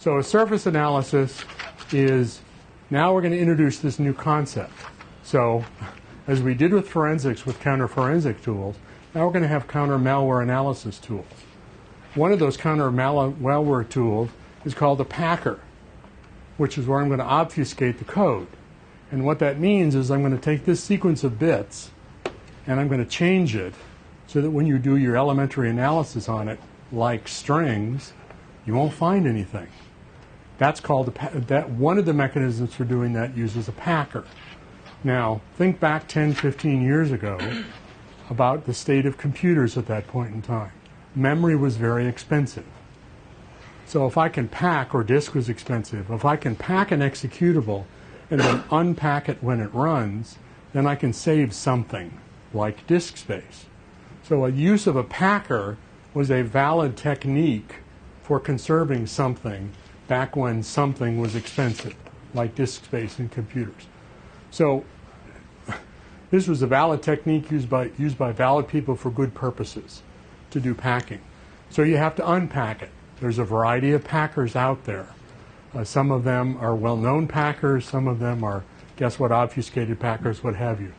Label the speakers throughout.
Speaker 1: So a surface analysis is, now we're going to introduce this new concept. So as we did with forensics with counter-forensic tools, now we're going to have counter-malware analysis tools. One of those counter-malware tools is called a packer, which is where I'm going to obfuscate the code. And what that means is I'm going to take this sequence of bits and I'm going to change it so that when you do your elementary analysis on it, like strings, you won't find anything. That's called one of the mechanisms for doing that uses a packer. Now, think back 10, 15 years ago about the state of computers at that point in time. Memory was very expensive. So if I can pack, or disk was expensive, if I can pack an executable and then unpack it when it runs, then I can save something, like disk space. So a use of a packer was a valid technique for conserving something back when something was expensive, like disk space in computers. So this was a valid technique used by valid people for good purposes to do packing. So you have to unpack it. There's a variety of packers out there. Some of them are well-known packers. Some of them are, guess what, obfuscated packers, what have you.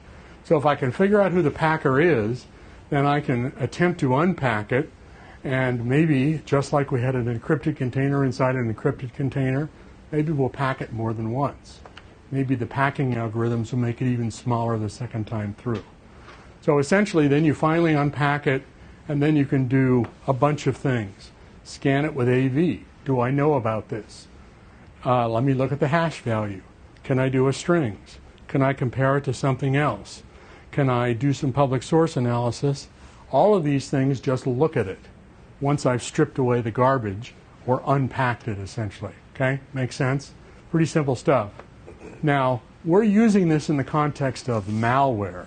Speaker 1: So if I can figure out who the packer is, then I can attempt to unpack it, and maybe, just like we had an encrypted container inside an encrypted container, maybe we'll pack it more than once. Maybe the packing algorithms will make it even smaller the second time through. So essentially, then you finally unpack it, and then you can do a bunch of things. Scan it with AV. Do I know about this? Let me look at the hash value. Can I do a strings? Can I compare it to something else? Can I do some public source analysis? All of these things, just look at it once I've stripped away the garbage or unpacked it, essentially. Okay? Makes sense? Pretty simple stuff. Now, we're using this in the context of malware.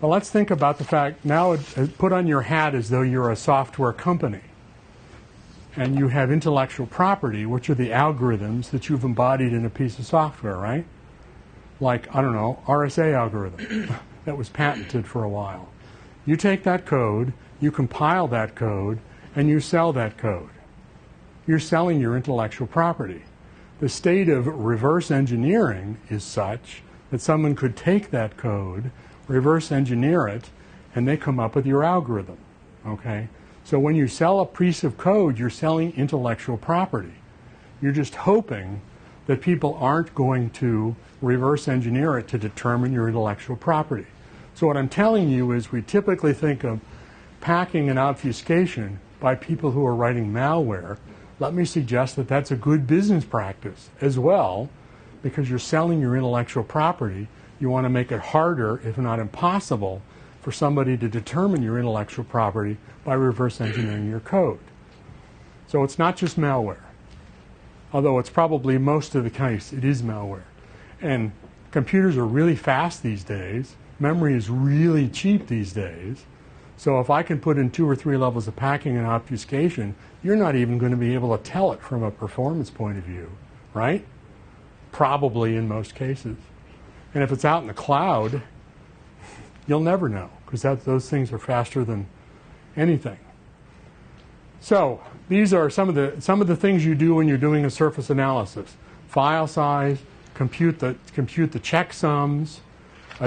Speaker 1: Well, let's think about the fact, now put on your hat as though you're a software company and you have intellectual property, which are the algorithms that you've embodied in a piece of software, right? Like, I don't know, RSA algorithm that was patented for a while. You take that code, you compile that code, and you sell that code. You're selling your intellectual property. The state of reverse engineering is such that someone could take that code, reverse engineer it, and they come up with your algorithm, okay? So when you sell a piece of code, you're selling intellectual property. You're just hoping that people aren't going to reverse engineer it to determine your intellectual property. So what I'm telling you is we typically think of packing and obfuscation by people who are writing malware. Let me suggest that that's a good business practice as well, because you're selling your intellectual property. You want to make it harder, if not impossible, for somebody to determine your intellectual property by reverse engineering your code. So it's not just malware, although it's probably most of the case, it is malware. And computers are really fast these days. Memory is really cheap these days. So if I can put in 2 or 3 levels of packing and obfuscation, you're not even going to be able to tell it from a performance point of view, right? Probably in most cases. And if it's out in the cloud, you'll never know, because those things are faster than anything. So these are some of the things you do when you're doing a surface analysis: file size, compute the checksums,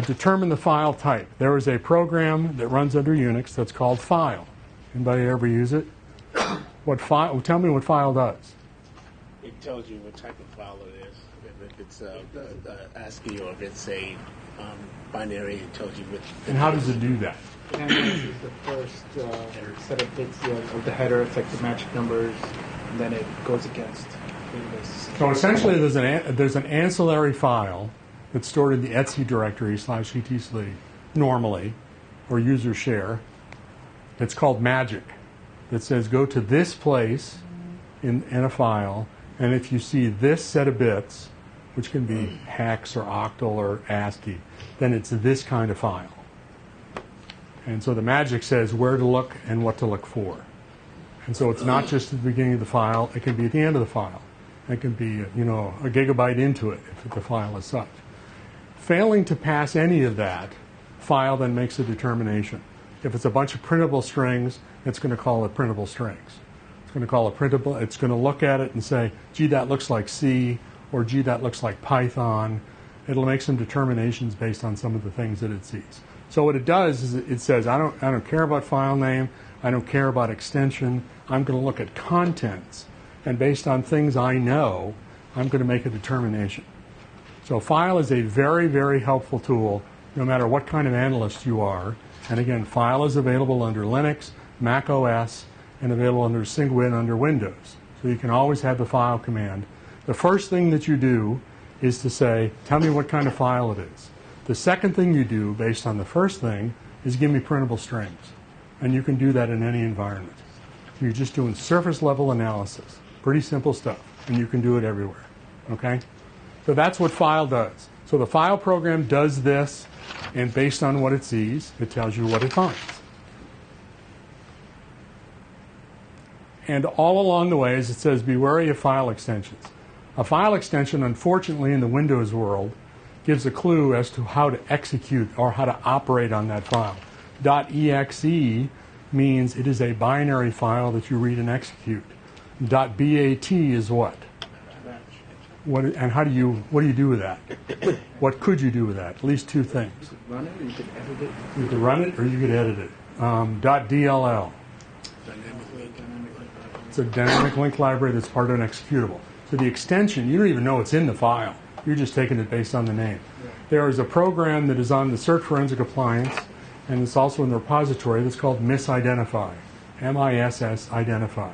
Speaker 1: determine the file type. There is a program that runs under Unix that's called file. Anybody ever use it? What file? Tell me what file does.
Speaker 2: It tells you what type of file it is. If it's ASCII or if it's a binary, it tells you which.
Speaker 1: And how does it do that?
Speaker 3: It analyzes the first set of bits of the header, it's like the magic numbers, and then it goes against this.
Speaker 1: So essentially, there's an ancillary file that's stored in the etc directory /etc normally, or user share. It's called magic. That says go to this place in a file, and if you see this set of bits, which can be hex or octal or ASCII, then it's this kind of file. And so the magic says where to look and what to look for. And so it's not just at the beginning of the file, it can be at the end of the file. It can be, a gigabyte into it if the file is such. Failing to pass any of that, file then makes a determination. If it's a bunch of printable strings, it's going to call it printable strings. going to call a printable. It's going to look at it and say, gee, that looks like C, or gee, that looks like Python. It'll make some determinations based on some of the things that it sees. So what it does is it says, I don't care about file name, I don't care about extension, I'm going to look at contents, and based on things I know, I'm going to make a determination. So file is a very, very helpful tool, no matter what kind of analyst you are. And again, file is available under Linux, Mac OS, and available under Cygwin under Windows. So you can always have the file command. The first thing that you do is to say, tell me what kind of file it is. The second thing you do, based on the first thing, is give me printable strings. And you can do that in any environment. You're just doing surface level analysis. Pretty simple stuff. And you can do it everywhere. Okay? So that's what file does. So the file program does this, and based on what it sees, it tells you what it finds. And all along the way, as it says, be wary of file extensions. A file extension, unfortunately, in the Windows world, gives a clue as to how to execute or how to operate on that file. .exe means it is a binary file that you read and execute. .bat is what? What do you do with that? What could you do with that? At least two things.
Speaker 3: You could run it, or you could edit it.
Speaker 1: You could run it, or you could edit it. .dll. It's a dynamic link library that's part of an executable. So the extension, you don't even know it's in the file. You're just taking it based on the name. There is a program that is on the Search Forensic Appliance, and it's also in the repository, that's called MISIdentify. M-I-S-S identify.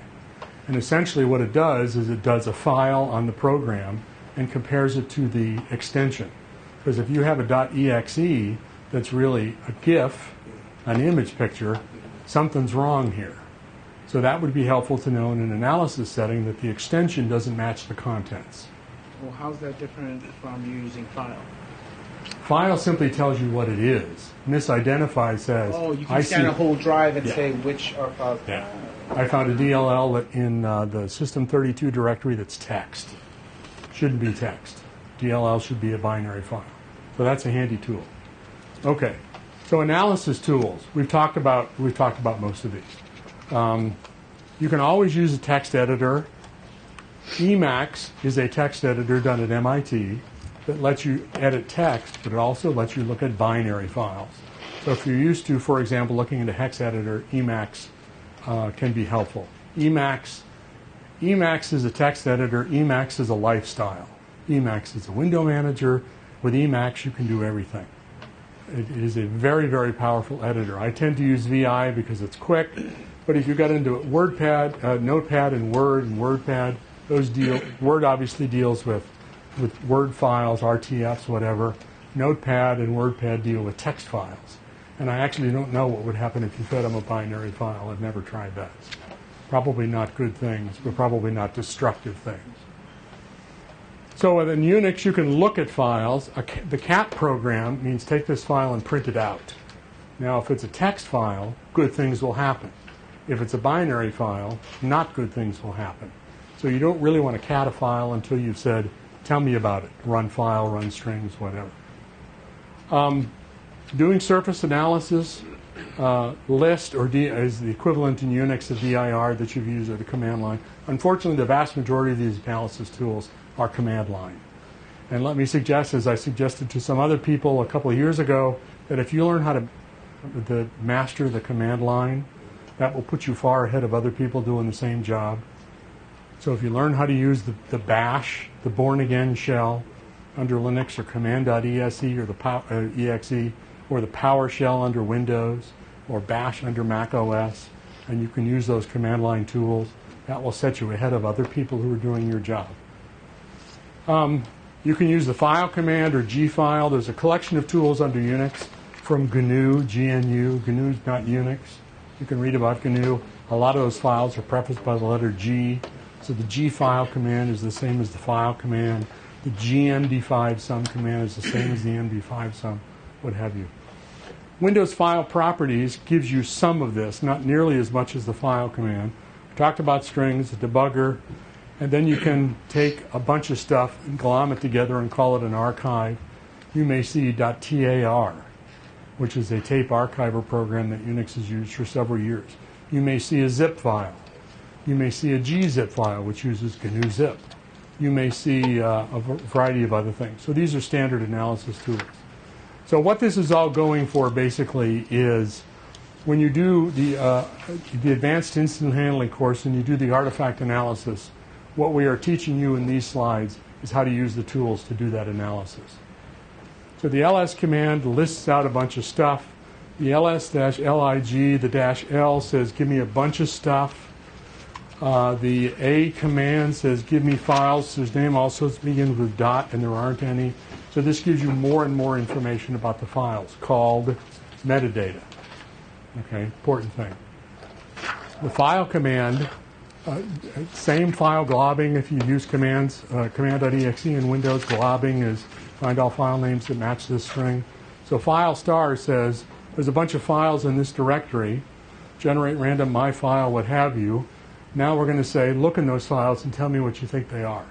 Speaker 1: And essentially what it does is it does a file on the program and compares it to the extension. Because if you have a .exe that's really a GIF, an image picture, something's wrong here. So that would be helpful to know in an analysis setting that the extension doesn't match the contents.
Speaker 3: Well, how's that different from you using file?
Speaker 1: File simply tells you what it is. Misidentify says,
Speaker 3: oh, you can scan a whole drive and say which are files.
Speaker 1: Yeah. I found a DLL in the System32 directory that's text. Shouldn't be text. DLL should be a binary file. So that's a handy tool. Okay. So analysis tools. We've talked about most of these. You can always use a text editor. Emacs is a text editor done at MIT that lets you edit text, but it also lets you look at binary files. So if you're used to, for example, looking into hex editor, Emacs can be helpful. Emacs is a text editor. Emacs is a lifestyle. Emacs is a window manager. With Emacs, you can do everything. It is a very, very powerful editor. I tend to use VI because it's quick, but if you got into WordPad, Notepad and WordPad, Word obviously deals with Word files, RTFs, whatever. Notepad and WordPad deal with text files. And I actually don't know what would happen if you fed them a binary file. I've never tried that. Probably not good things, but probably not destructive things. So within Unix, you can look at files. The cat program means take this file and print it out. Now, if it's a text file, good things will happen. If it's a binary file, not good things will happen. So you don't really want to cat a file until you've said, tell me about it. Run file, run strings, whatever. Doing surface analysis, list is the equivalent in Unix of dir that you've used at the command line. Unfortunately, the vast majority of these analysis tools are command line. And let me suggest, as I suggested to some other people a couple of years ago, that if you learn how to master the command line, that will put you far ahead of other people doing the same job. So if you learn how to use the bash, the born-again shell, under Linux, or command.exe or the exe, or the PowerShell under Windows, or bash under Mac OS, and you can use those command line tools, that will set you ahead of other people who are doing your job. You can use the file command or gfile. There's a collection of tools under Unix from GNU, GNU. GNU is not Unix. You can read about GNU. A lot of those files are prefaced by the letter G. So the gfile command is the same as the file command. The gmd5sum command is the same as the md5sum, what have you. Windows File Properties gives you some of this, not nearly as much as the file command. We talked about strings, the debugger, and then you can take a bunch of stuff and glom it together and call it an archive. You may see .tar, which is a tape archiver program that Unix has used for several years. You may see a zip file. You may see a gzip file, which uses GNU zip. You may see a variety of other things. So these are standard analysis tools. So what this is all going for basically is when you do the advanced incident handling course and you do the artifact analysis, what we are teaching you in these slides is how to use the tools to do that analysis. So the ls command lists out a bunch of stuff. The ls-lig, the -l says give me a bunch of stuff. The a command says give me files. Whose name also begins with dot and there aren't any. So this gives you more and more information about the files called metadata. Okay, important thing. The file command, same file globbing if you use commands. Command.exe in Windows, globbing is find all file names that match this string. So file star says there's a bunch of files in this directory, generate random my file, what have you. Now we're going to say look in those files and tell me what you think they are.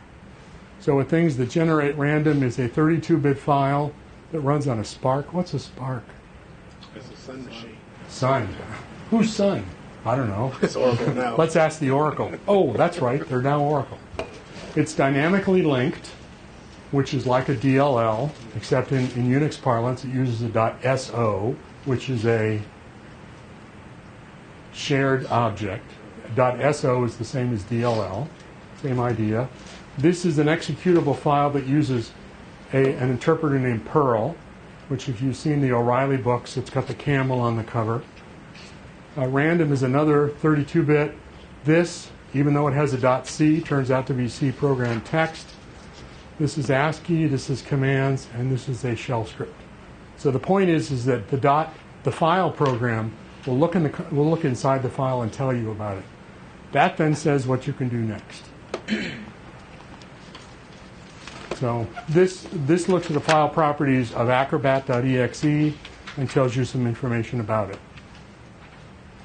Speaker 1: So with things that generate random is a 32-bit file that runs on a Spark. What's a Spark?
Speaker 2: It's a Sun machine.
Speaker 1: Sun. Who's Sun? I don't know.
Speaker 2: It's Oracle now.
Speaker 1: Let's ask the Oracle. Oh, that's right. They're now Oracle. It's dynamically linked, which is like a DLL, except in Unix parlance it uses a .so, which is a shared object. .so is the same as DLL, same idea. This is an executable file that uses an interpreter named Perl, which if you've seen the O'Reilly books, it's got the camel on the cover. Random is another 32-bit. This, even though it has a .c, turns out to be C program text. This is ASCII, this is commands, and this is a shell script. So the point is that the file program will look inside the file and tell you about it. That then says what you can do next. So this looks at the file properties of acrobat.exe and tells you some information about it.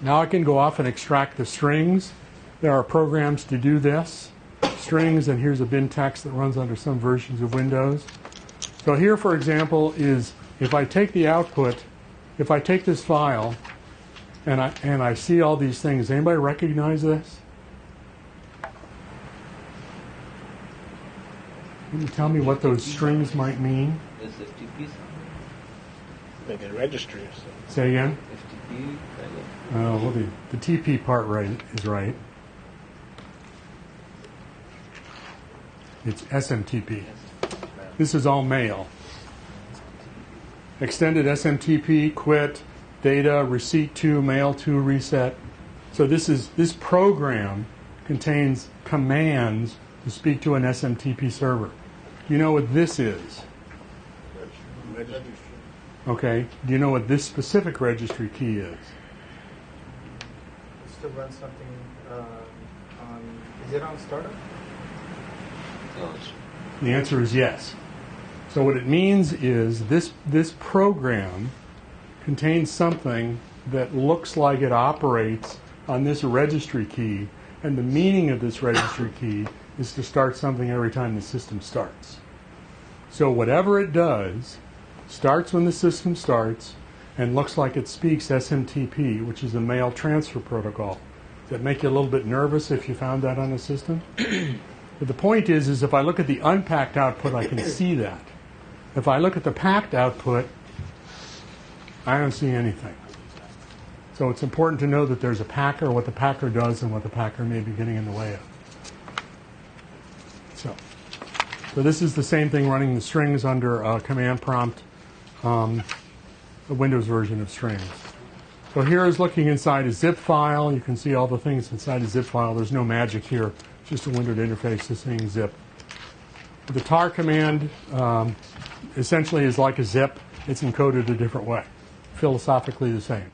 Speaker 1: Now I can go off and extract the strings. There are programs to do this. Strings, and here's a bin text that runs under some versions of Windows. So here, for example, is if I take the output, if I take this file and I see all these things, anybody recognize this? Can you tell me what those strings might mean?
Speaker 4: FTP.
Speaker 2: Like a registry or something.
Speaker 1: Say again?
Speaker 4: FTP.
Speaker 1: Well, the TP part is right. It's SMTP. This is all mail. Extended SMTP, quit, data, receipt to, mail to, reset. So this program contains commands to speak to an SMTP server. You know what this is?
Speaker 2: Registry.
Speaker 1: Okay. Do you know what this specific registry key is?
Speaker 3: It's to run something is it on startup?
Speaker 1: The answer is yes. So what it means is this program contains something that looks like it operates on this registry key, and the meaning of this registry key is to start something every time the system starts. So whatever it does starts when the system starts and looks like it speaks SMTP, which is the mail transfer protocol. Does that make you a little bit nervous if you found that on a system? But the point is if I look at the unpacked output, I can see that. If I look at the packed output, I don't see anything. So it's important to know that there's a packer, what the packer does, and what the packer may be getting in the way of. So this is the same thing running the strings under a command prompt, a Windows version of strings. So here is looking inside a zip file. You can see all the things inside a zip file. There's no magic here. It's just a windowed interface to saying zip. The tar command essentially is like a zip. It's encoded a different way. Philosophically the same.